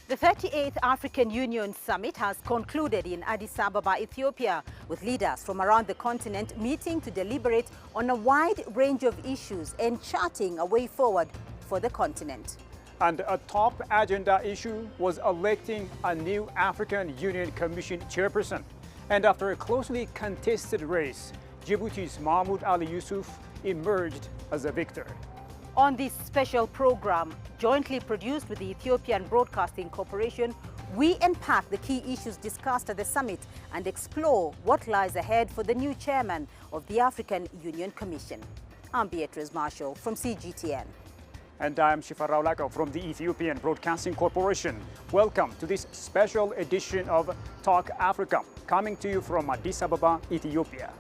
The 38th African Union Summit has concluded in Addis Ababa, Ethiopia, with leaders from around the continent meeting to deliberate on a wide range of issues and charting a way forward for the continent. And a top agenda issue was electing a new African Union Commission chairperson. And after a closely contested race, Djibouti's Mahmoud Ali Yusuf emerged as a victor. On this special program, jointly produced with the Ethiopian Broadcasting Corporation, we unpack the key issues discussed at the summit and explore what lies ahead for the new chairman of the African Union Commission. I'm Beatrice Marshall from CGTN. And I'm Shifarao Lako from the Ethiopian Broadcasting Corporation. Welcome to this special edition of Talk Africa, coming to you from Addis Ababa, Ethiopia.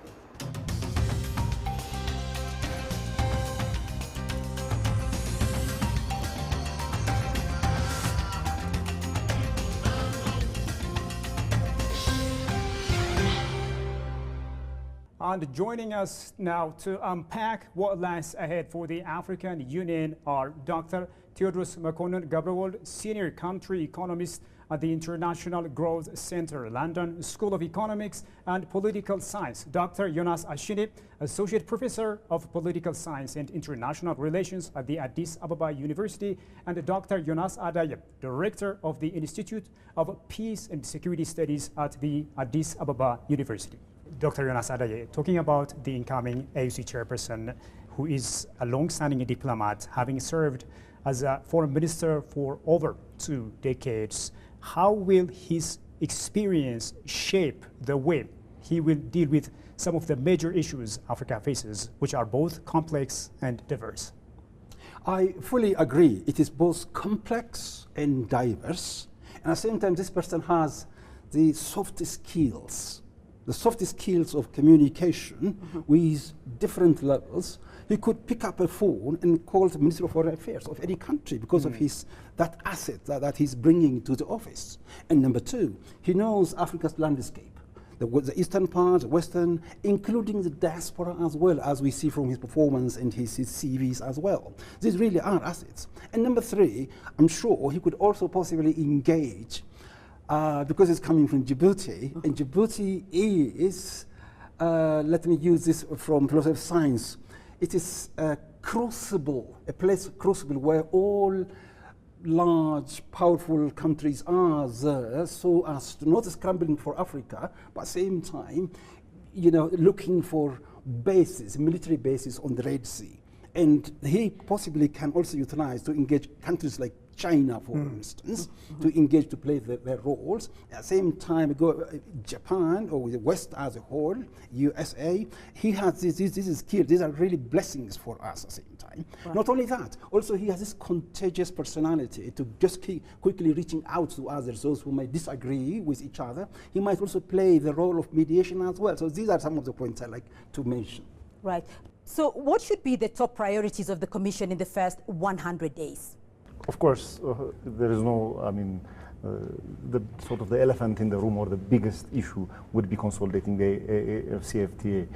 And joining us now to unpack what lies ahead for the African Union are Dr. Theodros Mekonnen Gabrewold, Senior Country Economist at the International Growth Center, London School of Economics and Political Science, Dr. Jonas Ashine, Associate Professor of Political Science and International Relations at the Addis Ababa University, and Dr. Jonas Adaye, Director of the Institute of Peace and Security Studies at the Addis Ababa University. Dr. Jonas Adaye, talking about the incoming AUC chairperson, who is a long-standing diplomat, having served as a foreign minister for over 2 decades, how will his experience shape the way he will deal with some of the major issues Africa faces, which are both complex and diverse? I fully agree. It is both complex and diverse. And at the same time, this person has the soft skills of communication with different levels. He could pick up a phone and call the Minister of Foreign Affairs of any country because of that asset that he's bringing to the office. And number two, he knows Africa's landscape, the eastern part, the western, including the diaspora as well, as we see from his performance and his CVs as well. These really are assets. And number three, I'm sure he could also possibly engage because it's coming from Djibouti, and Djibouti is, let me use this from philosophy of science, it is a place crucible where all large, powerful countries are there, so as to not scrambling for Africa, but at the same time, looking for military bases on the Red Sea. And he possibly can also utilize to engage countries like China, for instance, to engage to play their roles. At the same time, Japan or the West as a whole, USA, he has this skill. These are really blessings for us at the same time. Right. Not only that, also he has this contagious personality to just keep quickly reaching out to others, those who might disagree with each other. He might also play the role of mediation as well. So these are some of the points I like to mention. Right. So what should be the top priorities of the Commission in the first 100 days? Of course, there is no, the sort of the elephant in the room or the biggest issue would be consolidating the AfCFTA,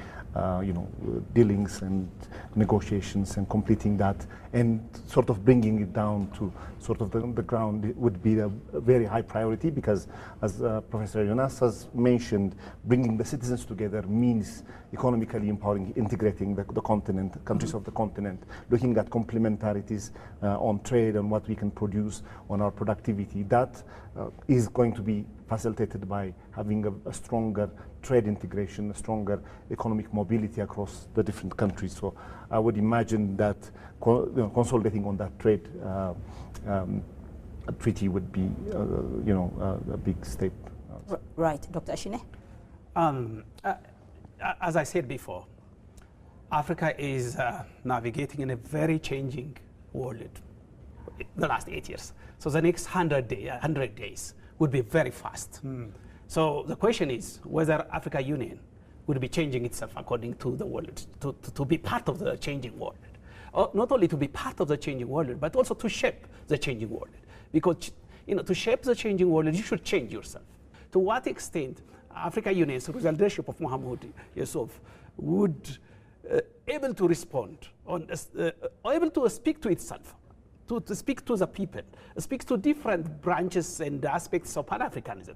dealings and negotiations and completing that and sort of bringing it down to sort of the ground. It would be a very high priority because, as Professor Jonas has mentioned, bringing the citizens together means economically empowering, integrating the continent, countries of the continent, looking at complementarities on trade and what we can produce on our productivity. That is going to be facilitated by having a stronger trade integration, a stronger economic mobility across the different countries. So I would imagine that consolidating on that trade treaty would be, a big step. Right, Dr. Ashine? As I said before, Africa is navigating in a very changing world the last 8 years. So the next 100 days would be very fast. So the question is whether African Union would be changing itself according to the world, to be part of the changing world. Not only to be part of the changing world, but also to shape the changing world. Because to shape the changing world, you should change yourself. To what extent African Union, through the leadership of Mahmoud Yusuf, would able to respond, able to speak to itself to speak to the people, speak to different branches and aspects of Pan-Africanism,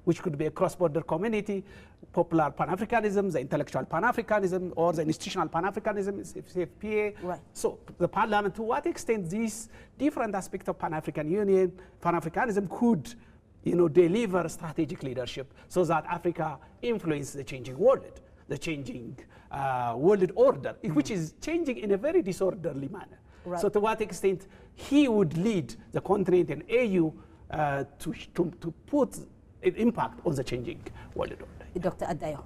which could be a cross-border community, popular Pan-Africanism, the intellectual Pan-Africanism, or the institutional Pan-Africanism, CFTA. Right. So the Parliament, to what extent these different aspects of Pan-African Union, Pan-Africanism could deliver strategic leadership so that Africa influences the changing world, the changing world order, which is changing in a very disorderly manner. Right. So to what extent he would lead the continent and AU to put an impact on the changing world order. Dr. Adayo.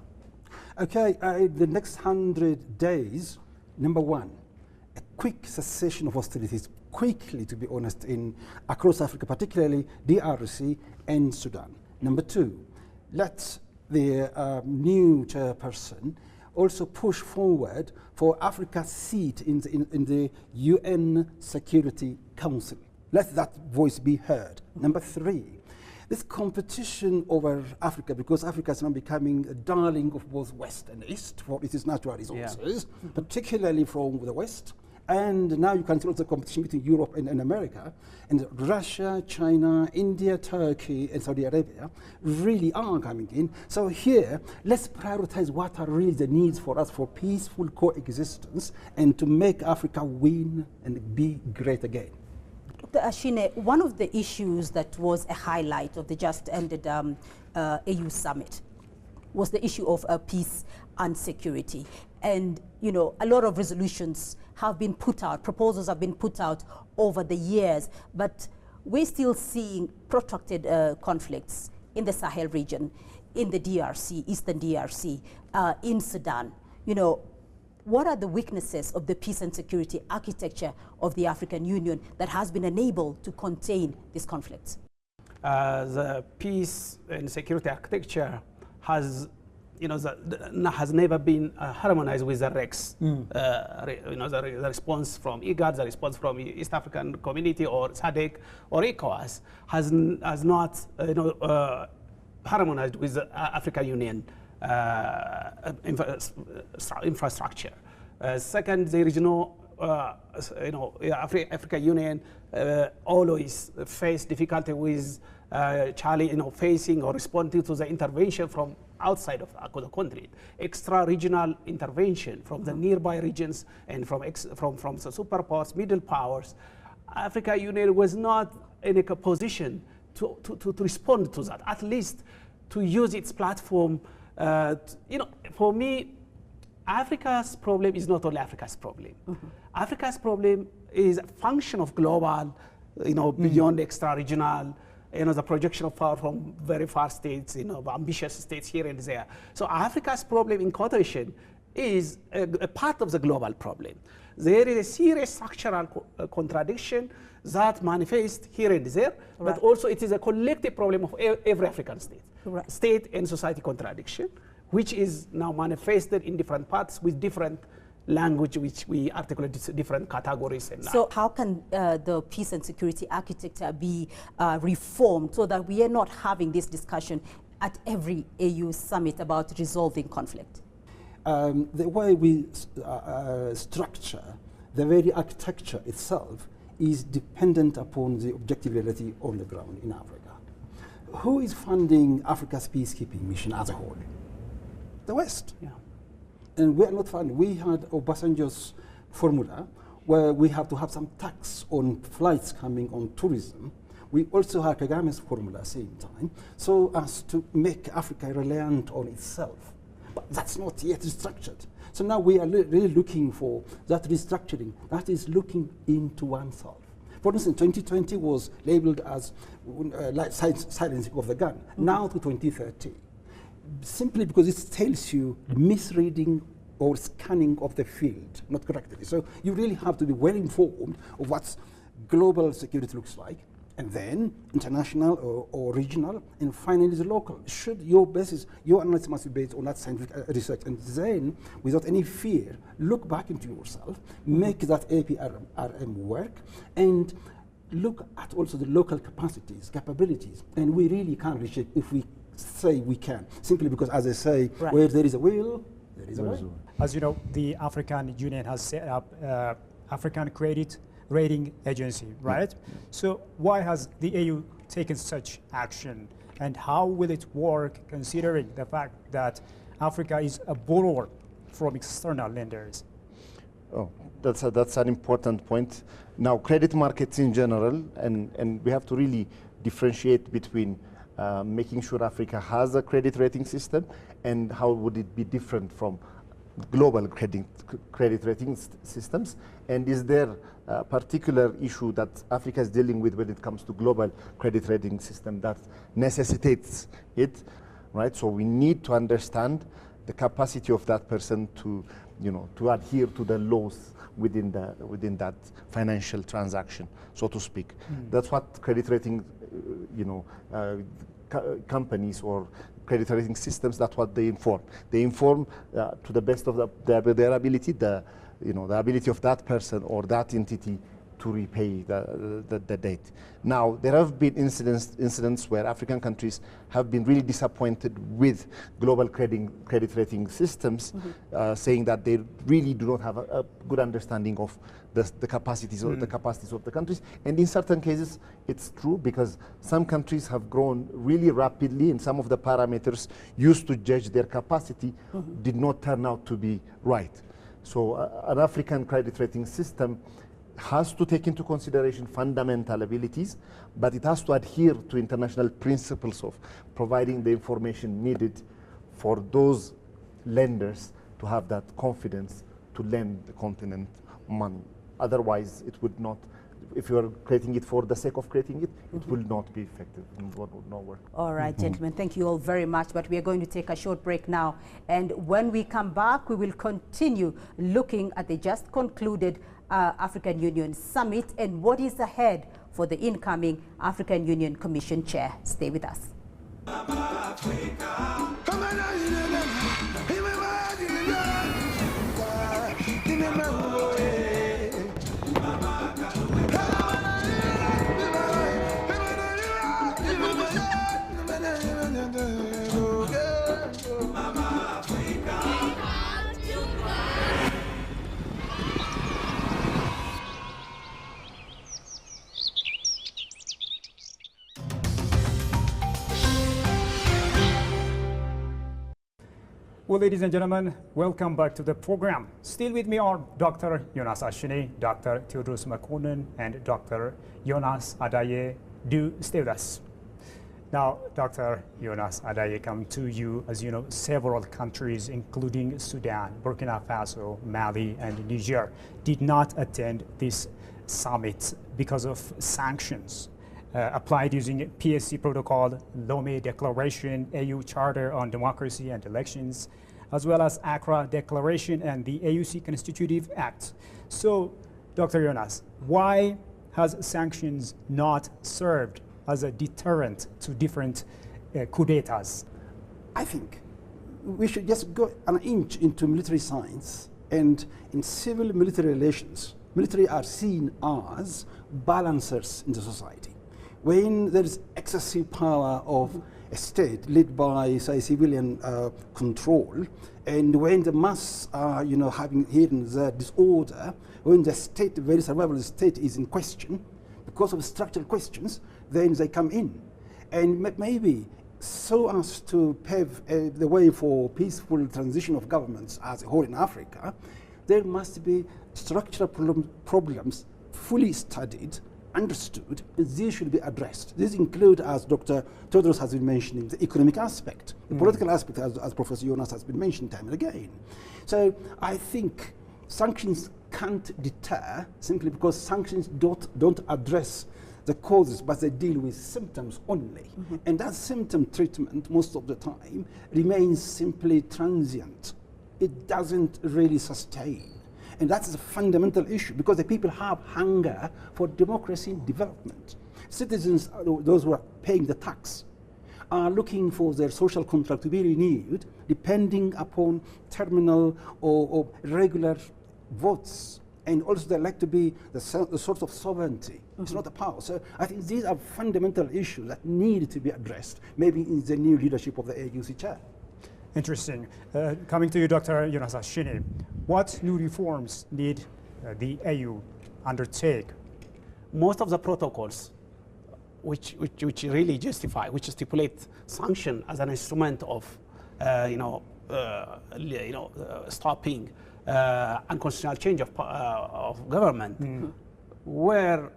Okay, the next 100 days, number one, a quick cessation of hostilities, quickly, to be honest, across Africa, particularly DRC and Sudan. Number two, let the new chairperson also push forward for Africa's seat in the UN Security Council. Let that voice be heard. Number three, this competition over Africa, because Africa is now becoming a darling of both West and East for its natural resources, particularly from the West. And now you can see also competition between Europe and America. And Russia, China, India, Turkey, and Saudi Arabia really are coming in. So here, let's prioritize what are really the needs for us for peaceful coexistence and to make Africa win and be great again. Dr. Ashine, one of the issues that was a highlight of the just ended AU summit was the issue of peace and security. And, a lot of resolutions have been put out, proposals have been put out over the years, but we're still seeing protracted conflicts in the Sahel region, in the DRC, Eastern DRC, in Sudan. What are the weaknesses of the peace and security architecture of the African Union that has been unable to contain these conflicts? The peace and security architecture has has never been harmonized with the REX. The response from IGAD, the response from East African Community or SADC or ECOWAS has not harmonized with the African Union infrastructure. Second, there is no African Union always face difficulty with facing or responding to the intervention from outside of the country, extra-regional intervention from the nearby regions and from the superpowers, middle powers. African Union was not in a position to respond to that, at least to use its platform. For me, Africa's problem is not only Africa's problem. Africa's problem is a function of global, beyond extra-regional, the projection of power from very far states, ambitious states here and there. So Africa's problem in quotation is a part of the global problem. There is a serious structural contradiction that manifests here and there, but also it is a collective problem of every African state. State and society contradiction, which is now manifested in different parts with different language, which we articulate different categories. So how can the peace and security architecture be reformed so that we are not having this discussion at every AU summit about resolving conflict? The way we structure the very architecture itself is dependent upon the objective reality on the ground in Africa. Who is funding Africa's peacekeeping mission as a whole? The West. Yeah. And we are not funding. We had Obasanjo's formula where we have to have some tax on flights coming on tourism. We also had Kagame's formula at the same time, so as to make Africa reliant on itself. But that's not yet restructured. So now we are really looking for that restructuring that is looking into oneself. For instance, 2020 was labeled as silencing of the gun, now to 2030. Simply because it tells you misreading or scanning of the field, not correctly. So you really have to be well informed of what global security looks like, and then international or regional, and finally the local. Should your analysis must be based on that scientific research, and then, without any fear, look back into yourself, make that APRM work, and look at also the local capabilities, and we really can reshape if we say we can, simply because, as I say, where there is a will, there is a way. As you know, the African Union has set up African Credit rating agency, right? So why has the AU taken such action, and how will it work considering the fact that Africa is a borrower from external lenders? Oh, that's an important point. Now, credit markets in general, and we have to really differentiate between making sure Africa has a credit rating system and how would it be different from global credit rating systems, and is there a particular issue that Africa is dealing with when it comes to global credit rating system that necessitates it, right? So we need to understand the capacity of that person to, to adhere to the laws within that financial transaction, so to speak. That's what credit rating, companies or credit rating systems, that's what they inform. They inform to the best of their ability, the ability of that person or that entity to repay the debt. Now, there have been incidents where African countries have been really disappointed with global credit rating systems, saying that they really do not have a good understanding of the capacities of the countries. And in certain cases, it's true, because some countries have grown really rapidly, and some of the parameters used to judge their capacity did not turn out to be right. So an African credit rating system has to take into consideration fundamental abilities, but it has to adhere to international principles of providing the information needed for those lenders to have that confidence to lend the continent money. Otherwise, it would not, if you are creating it for the sake of creating it, it will not be effective and it would not work. All right, gentlemen, thank you all very much, but we are going to take a short break now. And when we come back, we will continue looking at the just concluded African Union Summit and what is ahead for the incoming African Union Commission Chair. Stay with us. Well, ladies and gentlemen, welcome back to the program. Still with me are Dr. Jonas Ashini, Dr. Theodorus Makonnen, and Dr. Jonas Adaye. Do stay with us. Now, Dr. Jonas Adaye, come to you. As you know, several countries, including Sudan, Burkina Faso, Mali, and Niger, did not attend this summit because of sanctions applied using PSC protocol, Lomé Declaration, AU Charter on Democracy and Elections, as well as Accra Declaration and the AUC Constitutive Act. So, Dr. Jonas, why has sanctions not served as a deterrent to different coup d'etats? I think we should just go an inch into military science, and in civil military relations, military are seen as balancers in the society. When there is excessive power of a state led by, say, civilian control, and when the mass are, having hidden the disorder, when the state, the very survival of the state is in question, because of structural questions, then they come in. And maybe so as to pave the way for peaceful transition of governments as a whole in Africa, there must be structural problems fully studied, understood, and these should be addressed. These include, as Dr. Theodorus has been mentioning, the economic aspect, the political aspect, as Professor Jonas has been mentioning time and again. So I think sanctions can't deter simply because sanctions don't address the causes, but they deal with symptoms only. And that symptom treatment, most of the time, remains simply transient. It doesn't really sustain. And that's a fundamental issue, because the people have hunger for democracy and development. Citizens, those who are paying the tax, are looking for their social contract to be renewed depending upon terminal or regular votes. And also they like to be the sort of sovereignty. It's not a power. So I think these are fundamental issues that need to be addressed, maybe in the new leadership of the AUC chair. Interesting. Coming to you, Dr. Jonas Ashini, what new reforms need the AU undertake most of the protocols which really justify, which stipulate sanction as an instrument of, stopping unconstitutional change of government, were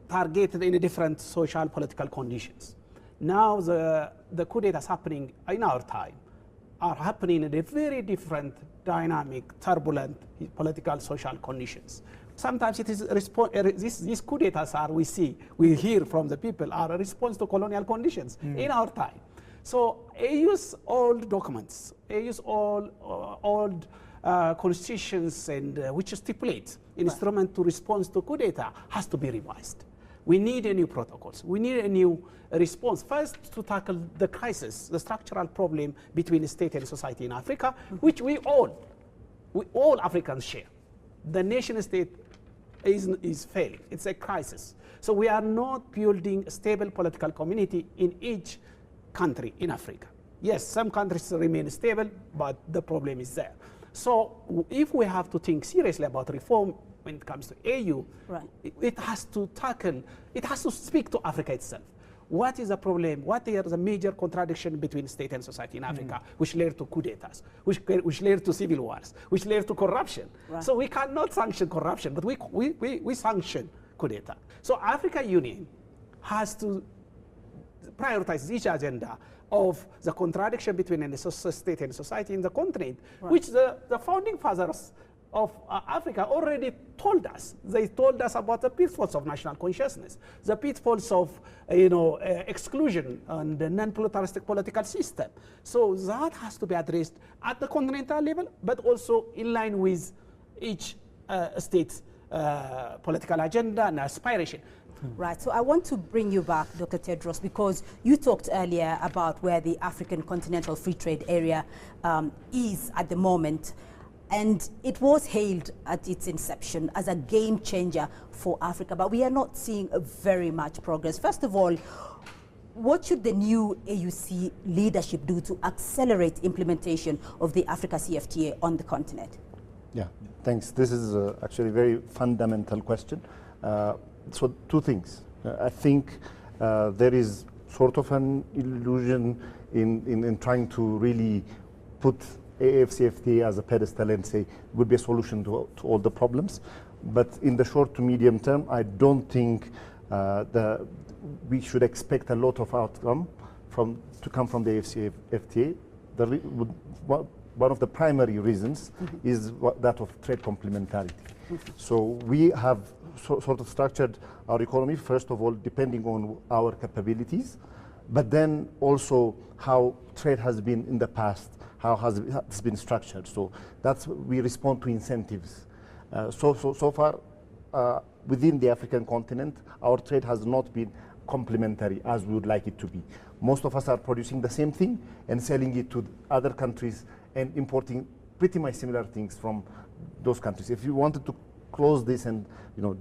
targeted in different social political conditions. Now the coup d'etats happening in our time are happening in a very different, dynamic, turbulent political social conditions. Sometimes it is these coup d'etats we hear from the people are a response to colonial conditions in our time. So AU's old documents, AU's old constitutions, and which stipulate instrument to respond to coup d'etat has to be revised. We need a new protocols. We need a new response. First, to tackle the crisis, the structural problem between the state and society in Africa, which we all Africans share. The nation state is failing. It's a crisis. So we are not building a stable political community in each country in Africa. Yes, some countries remain stable, but the problem is there. So if we have to think seriously about reform when it comes to AU, it has to speak to Africa itself. What is the problem? What are the major contradiction between state and society in Africa, which led to coup d'etats, which led to civil wars, which led to corruption? So we cannot sanction corruption, but we sanction coup d'etat. So African Union has to prioritize each agenda of the contradiction between the state and society in the continent, which the founding fathers of Africa already told us. They told us about the pitfalls of national consciousness, the pitfalls of exclusion and the non-pluralistic political system. So that has to be addressed at the continental level, but also in line with each state's political agenda and aspiration. Right, so I want to bring you back, Dr. Tedros, because you talked earlier about where the African Continental Free Trade Area is at the moment. And it was hailed at its inception as a game changer for Africa, but we are not seeing very much progress. First of all, what should the new AUC leadership do to accelerate implementation of the AfCFTA on the continent? Yeah, thanks. This is actually a very fundamental question. So two things. I think there is sort of an illusion in trying to really put AfCFTA as a pedestal and say would be a solution to all the problems. But in the short to medium term, I don't think we should expect a lot of outcome to come from the AfCFTA. One of the primary reasons is that of trade complementarity. So we have sort of structured our economy, first of all, depending on our capabilities, but then also how trade has been in the past, how has it been structured. So we respond to incentives. So far, within the African continent, our trade has not been complementary as we would like it to be. Most of us are producing the same thing and selling it to other countries and importing pretty much similar things from those countries. If you wanted to close this and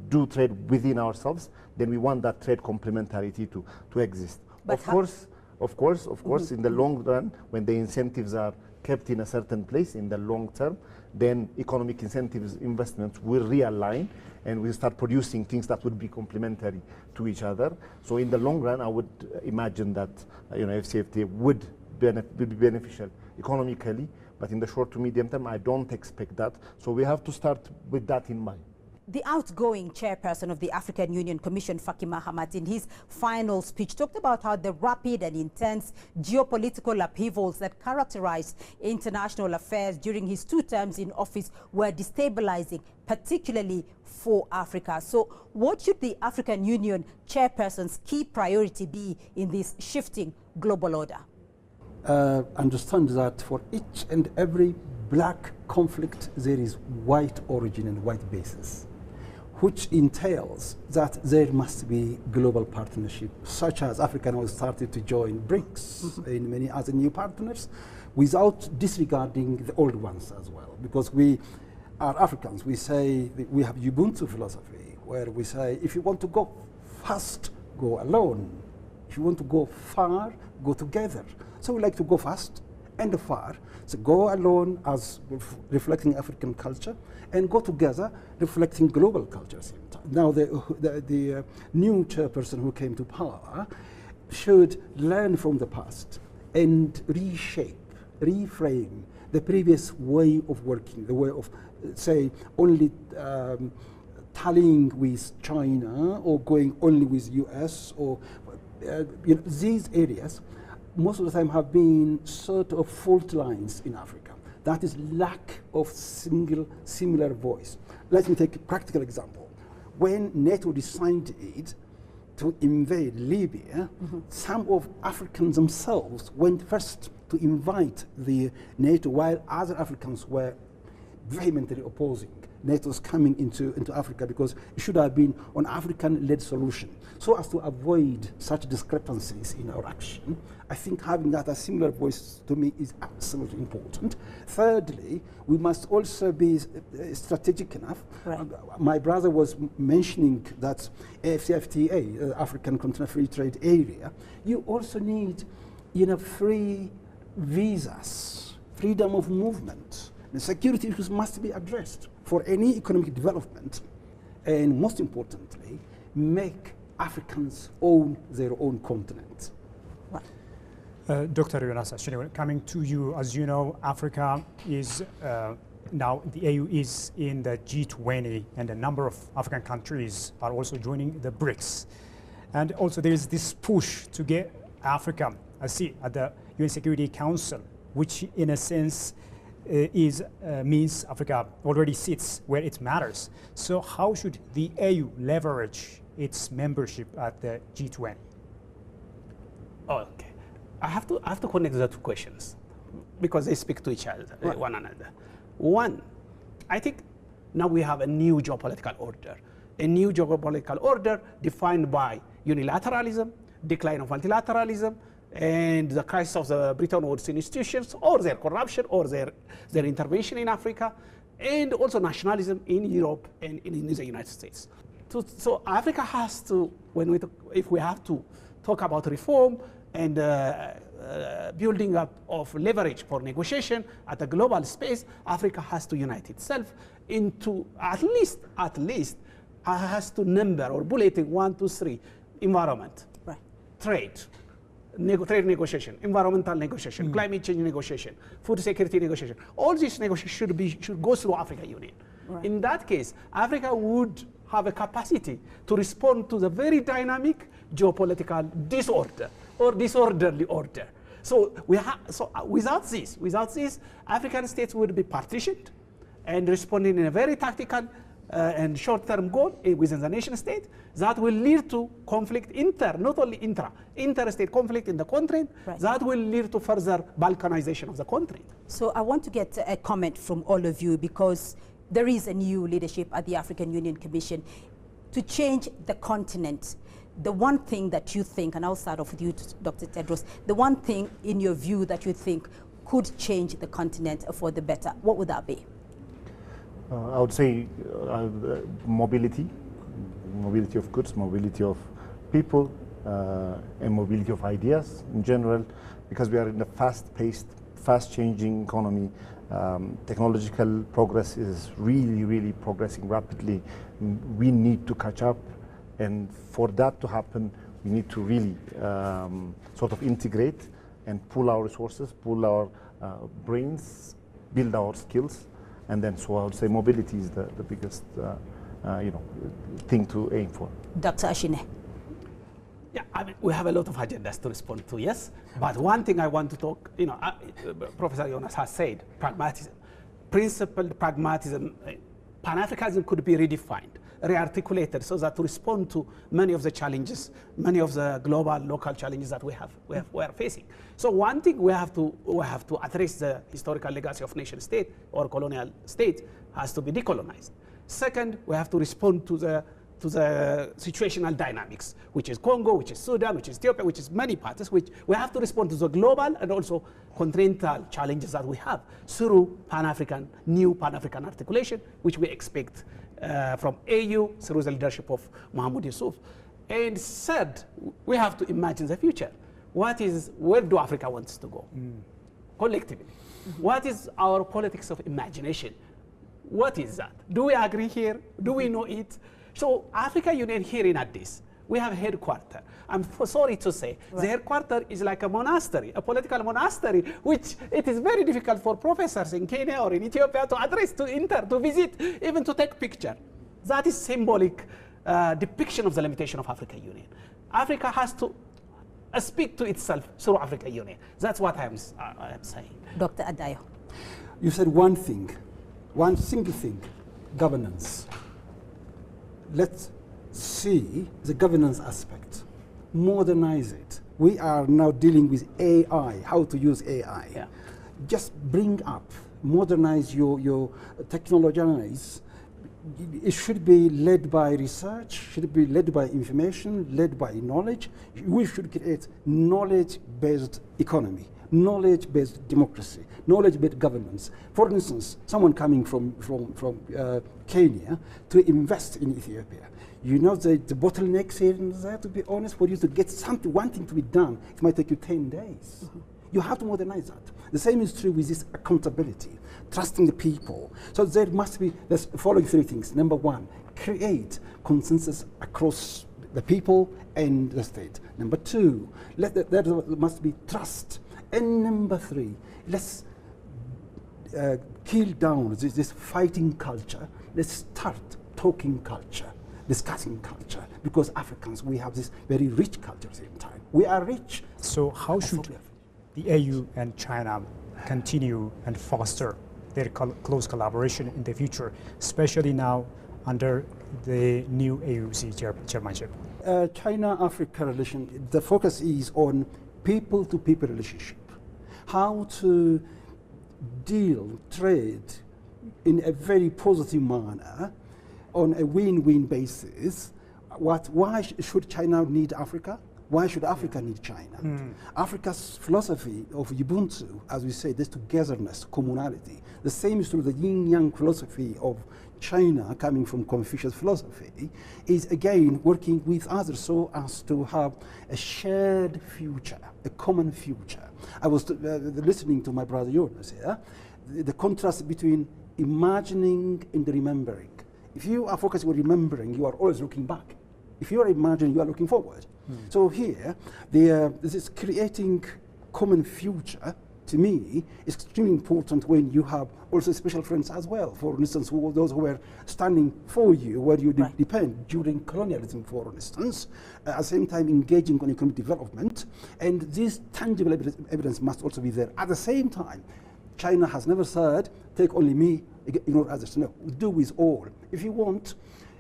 do trade within ourselves, then we want that trade complementarity to exist. But of course, in the long run, when the incentives are kept in a certain place in the long term, then economic incentives, investments will realign and we'll start producing things that would be complementary to each other. So in the long run, I would imagine that AfCFTA would be beneficial economically, but in the short to medium term, I don't expect that. So we have to start with that in mind. The outgoing chairperson of the African Union Commission, Faki Mahamat, in his final speech, talked about how the rapid and intense geopolitical upheavals that characterized international affairs during his 2 terms in office were destabilizing, particularly for Africa. So what should the African Union chairperson's key priority be in this shifting global order? Understand that for each and every black conflict, there is white origin and white basis, which entails that there must be global partnership, such as Africa now started to join BRICS and many other new partners, without disregarding the old ones as well. Because we are Africans, we say we have Ubuntu philosophy, where we say if you want to go fast, go alone. If you want to go far, go together. So we like to go fast and far. So go alone as reflecting African culture, and go together reflecting global culture at the same time. Now the new chairperson who came to power should learn from the past and reshape, reframe the previous way of working, the way of, say, only tallying with China or going only with US, or these areas most of the time have been sort of fault lines in Africa. That is lack of similar voice. Let me take a practical example. When NATO decided to invade Libya, some of Africans themselves went first to invite the NATO, while other Africans were vehemently opposing NATO's coming into Africa, because it should have been an African-led solution. So as to avoid such discrepancies in our action, I think having that a similar voice to me is absolutely important. Thirdly, we must also be strategic enough. Right. My brother was mentioning that AfCFTA, African Continental Free Trade Area, you also need free visas, freedom of movement. The security issues must be addressed for any economic development, and most importantly, make Africans own their own continent. Dr. Jonas, coming to you, as you know, Africa is now, the AU is in the G20, and a number of African countries are also joining the BRICS. And also there is this push to get Africa a seat at the UN Security Council, which in a sense means Africa already sits where it matters. So how should the AU leverage its membership at the G20? Oh, okay. I have to connect the two questions because they speak to each other, right. One another. One, I think now we have a new geopolitical order. A new geopolitical order defined by unilateralism, decline of multilateralism, and the crisis of the Bretton Woods institutions, or their corruption, or their intervention in Africa, and also nationalism in Europe and in the United States. So Africa has to, if we have to talk about reform and building up of leverage for negotiation at a global space, Africa has to unite itself into at least has to number or bulleting 1, 2, 3: environment, right. Trade negotiation, environmental negotiation, climate change negotiation, food security negotiation. All these negotiations should go through African Union. Right. In that case, Africa would have a capacity to respond to the very dynamic geopolitical disorder or disorderly order. So without this, African states would be partitioned and responding in a very tactical and short-term goal within the nation state that will lead to conflict not only interstate conflict in the continent, right. That will lead to further balkanization of the continent. So I want to get a comment from all of you, because there is a new leadership at the African Union Commission to change the continent. The one thing that you think, and I'll start off with you, Dr. Tedros, the one thing in your view that you think could change the continent for the better, what would that be? I would say mobility of goods, mobility of people, and mobility of ideas in general, because we are in a fast-paced, fast-changing economy. Technological progress is really progressing rapidly. We need to catch up, and for that to happen, we need to really sort of integrate and pool our resources, pool our brains, build our skills. And then, so I would say mobility is the biggest, thing to aim for. Dr. Ashine. Yeah, I mean, we have a lot of agendas to respond to, yes. But one thing I want to talk, Professor Jonas has said, pragmatism. Principled pragmatism, Pan-Africanism could be redefined, re-articulated, so that to respond to many of the challenges, many of the global, local challenges that we are facing. So one thing we have to address the historical legacy of nation state or colonial state has to be decolonized. Second, we have to respond to the situational dynamics, which is Congo, which is Sudan, which is Ethiopia, which is many parts, which we have to respond to the global and also continental challenges that we have through new Pan-African articulation, which we expect from AU through the leadership of Mohamed Yusuf. And third, we have to imagine the future. Where do Africa wants to go? collectively. What is our politics of imagination? What is that? Do we agree here? Do we know it? So African Union here in Addis, we have a headquarter. I'm sorry to say, the headquarter is like a monastery, a political monastery, which it is very difficult for professors in Kenya or in Ethiopia to address, to enter, to visit, even to take picture. That is symbolic depiction of the limitation of African Union. Africa has to speak to itself through African Union. That's what I am saying. Dr. Adayo. You said one thing, one single thing, governance. Let's see the governance aspect, modernize it. We are now dealing with AI, how to use AI. Yeah. Just bring up, modernize your technologize. It should be led by research, should be led by information, led by knowledge. We should create knowledge-based economy, knowledge-based democracy, knowledge-based governance. For instance, someone coming from Kenya to invest in Ethiopia. You know the bottlenecks here and there, to be honest, for you to get something, one thing to be done, it might take you 10 days. You have to modernize that. The same is true with this accountability, trusting the people. So there must be the following three things. Number one, create consensus across the people and the state. Number two, there must be trust. And number three, let's kill down this fighting culture. Let's start talking culture, discussing culture, because Africans, we have this very rich culture at the same time. We are rich. So how should the AU and China continue and foster their close collaboration in the future, especially now under the new AUC chairmanship? China-Africa relation, the focus is on people-to-people relationship. How to deal, trade in a very positive manner on a win-win basis. Why should China need Africa? Why should Africa need China? Africa's philosophy of Ubuntu, as we say, this togetherness, communality. The same is true the yin-yang philosophy of China, coming from Confucius philosophy, is again working with others so as to have a shared future, a common future. I was listening to my brother Jonas here, the contrast between imagining and remembering. If you are focusing on remembering, you are always looking back. If you are imagining, you are looking forward. So here, this is creating common future, to me, is extremely important when you have also special friends as well. For instance, those who were standing for you, where you depend during colonialism, for instance, at the same time engaging on economic development. And this tangible evidence must also be there. At the same time, China has never said, take only me, ignore others. No, do with all. If you want,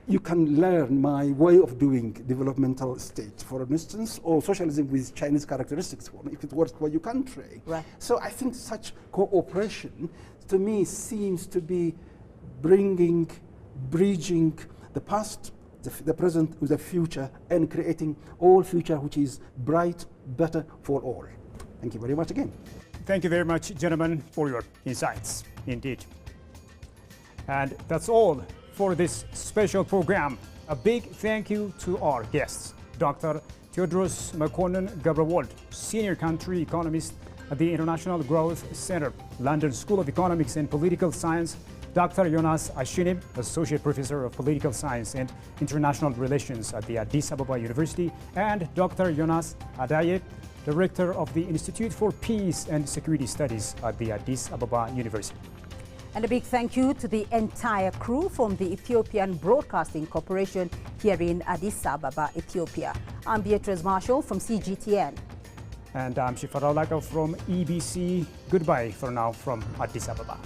you can learn my way of doing developmental state, for instance, or socialism with Chinese characteristics, if it works for your country. Right. So I think such cooperation, to me, seems to be bridging the past, the present with the future, and creating all future which is bright, better for all. Thank you very much again. Thank you very much, gentlemen, for your insights, indeed. And that's all for this special program. A big thank you to our guests, Dr. Tewodros Mekonnen-Gebrewold, Senior Country Economist at the International Growth Center, London School of Economics and Political Science, Dr. Jonas Ashine, Associate Professor of Political Science and International Relations at the Addis Ababa University, and Dr. Jonas Adaye, Director of the Institute for Peace and Security Studies at the Addis Ababa University. And a big thank you to the entire crew from the Ethiopian Broadcasting Corporation here in Addis Ababa, Ethiopia. I'm Beatrice Marshall from CGTN. And I'm Shifarao Laka from EBC. Goodbye for now from Addis Ababa.